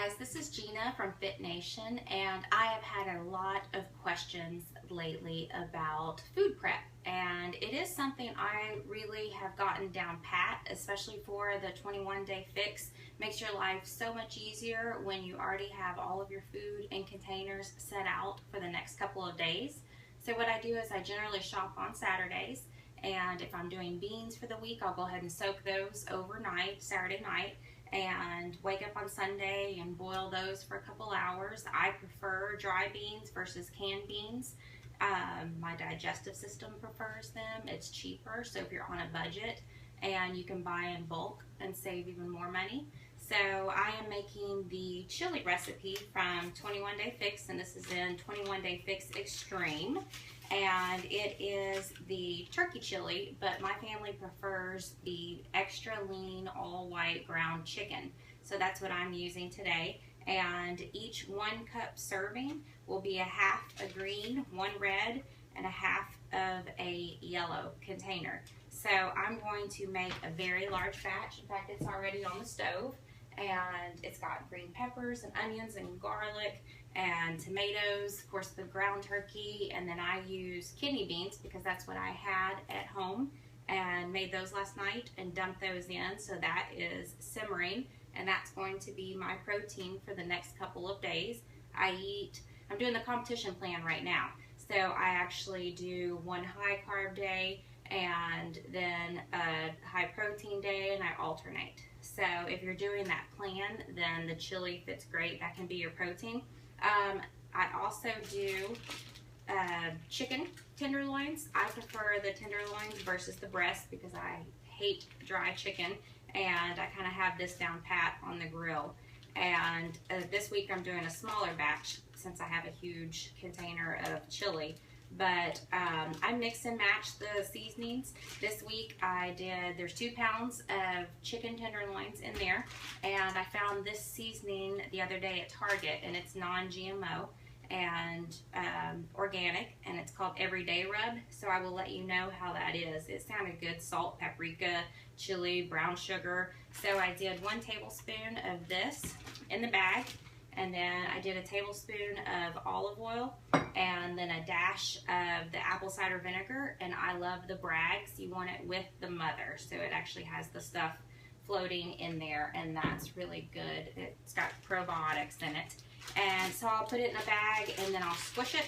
guys, this is Gina from Fit Nation, and I have had a lot of questions lately about food prep, and it is something I really have gotten down pat, especially for the 21-day fix. Makes your life so much easier when you already have all of your food in containers set out for the next couple of days. So what I do is I generally shop on Saturdays, and if I'm doing beans for the week, I'll go ahead and soak those overnight, Saturday night, and wake up on Sunday and boil those for a couple hours. I prefer dry beans versus canned beans. My digestive system prefers them. It's cheaper, so if you're on a budget and you can buy in bulk and save even more money. So I am making the chili recipe from 21 Day Fix, and this is in 21 Day Fix Extreme. And it is the turkey chili, but my family prefers the extra lean all white ground chicken. So that's what I'm using today. And each 1 cup serving will be a half a green, 1 red, and a half of a yellow container. So I'm going to make a very large batch. In fact, it's already on the stove, and it's got green peppers and onions and garlic and tomatoes, of course the ground turkey, and then I use kidney beans because that's what I had at home, and made those last night and dumped those in. So that is simmering, and that's going to be my protein for the next couple of days. I'm doing the competition plan right now, so I actually do 1 high carb day and then a high protein day, and I alternate. So if you're doing that plan, then the chili fits great. That can be your protein. I also do chicken tenderloins. I prefer the tenderloins versus the breast because I hate dry chicken, and I kind of have this down pat on the grill. And this week I'm doing a smaller batch since I have a huge container of chili. But I mix and match the seasonings. This week there's 2 pounds of chicken tenderloins in there, and I found this seasoning the other day at Target, and it's non-GMO and organic, and it's called Everyday Rub. So I will let you know how that is. It sounded good: salt, paprika, chili, brown sugar. So I did 1 tablespoon of this in the bag, and then I did a tablespoon of olive oil, and then a dash of the apple cider vinegar. And I love the Bragg's. You want it with the mother, so it actually has the stuff floating in there, and that's really good. It's got probiotics in it. And so I'll put it in a bag, and then I'll squish it,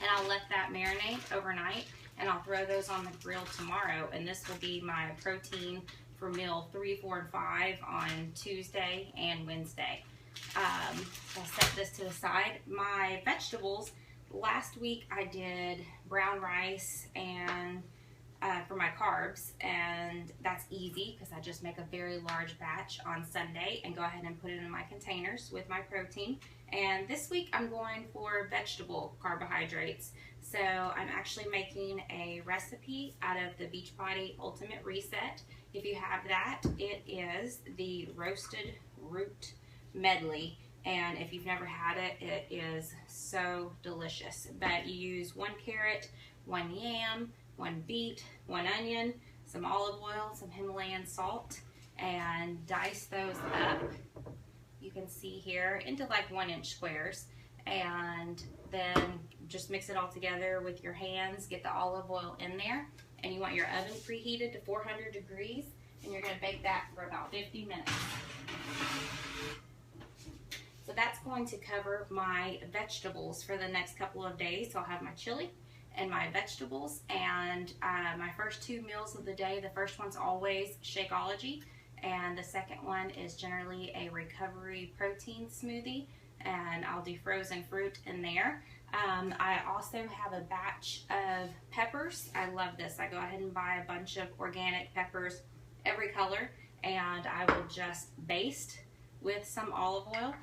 and I'll let that marinate overnight, and I'll throw those on the grill tomorrow. And this will be my protein for meal 3, 4, and 5 on Tuesday and Wednesday. I'll set this to the side. My vegetables, last week I did brown rice and for my carbs, and that's easy because I just make a very large batch on Sunday and go ahead and put it in my containers with my protein. And this week I'm going for vegetable carbohydrates. So I'm actually making a recipe out of the Beachbody Ultimate Reset. If you have that, it is the roasted root medley, and if you've never had it, it is so delicious. But you use 1 carrot, 1 yam, 1 beet, 1 onion, some olive oil, some Himalayan salt, and dice those up, you can see here, into like 1-inch squares, and then just mix it all together with your hands. Get the olive oil in there, and you want your oven preheated to 400 degrees, and you're going to bake that for about 50 minutes. So that's going to cover my vegetables for the next couple of days. So I'll have my chili and my vegetables, and my first 2 meals of the day. The first one's always Shakeology, and the second one is generally a recovery protein smoothie, and I'll do frozen fruit in there. I also have a batch of peppers. I love this. I go ahead and buy a bunch of organic peppers, every color, and I will just baste with some olive oil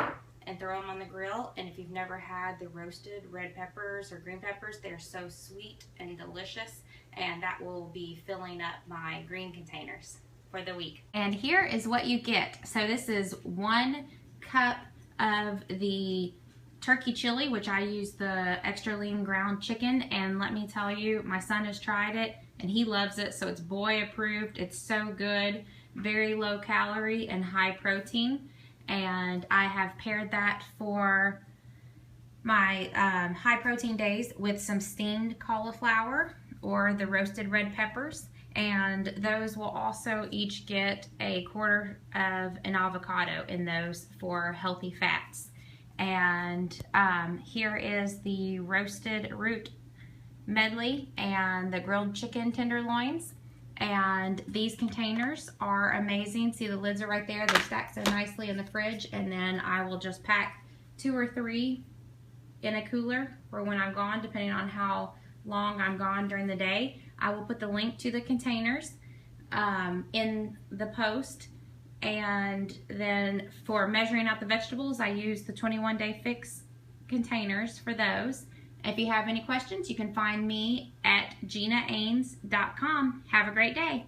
and throw them on the grill. And if you've never had the roasted red peppers or green peppers, they're so sweet and delicious, and that will be filling up my green containers for the week. And here is what you get. So this is 1 cup of the turkey chili, which I use the extra lean ground chicken, and let me tell you, my son has tried it and he loves it, so it's boy approved. It's so good, very low calorie and high protein. and I have paired that for my high protein days with some steamed cauliflower or the roasted red peppers, and those will also each get a quarter of an avocado in those for healthy fats. And here is the roasted root medley and the grilled chicken tenderloins. And these containers are amazing. See, the lids are right there. They stack so nicely in the fridge, and then I will just pack 2 or 3 in a cooler for when I'm gone, depending on how long I'm gone during the day. I will put the link to the containers in the post. And then for measuring out the vegetables, I use the 21-day fix containers for those. If you have any questions, you can find me at GinaAines.com. Have a great day.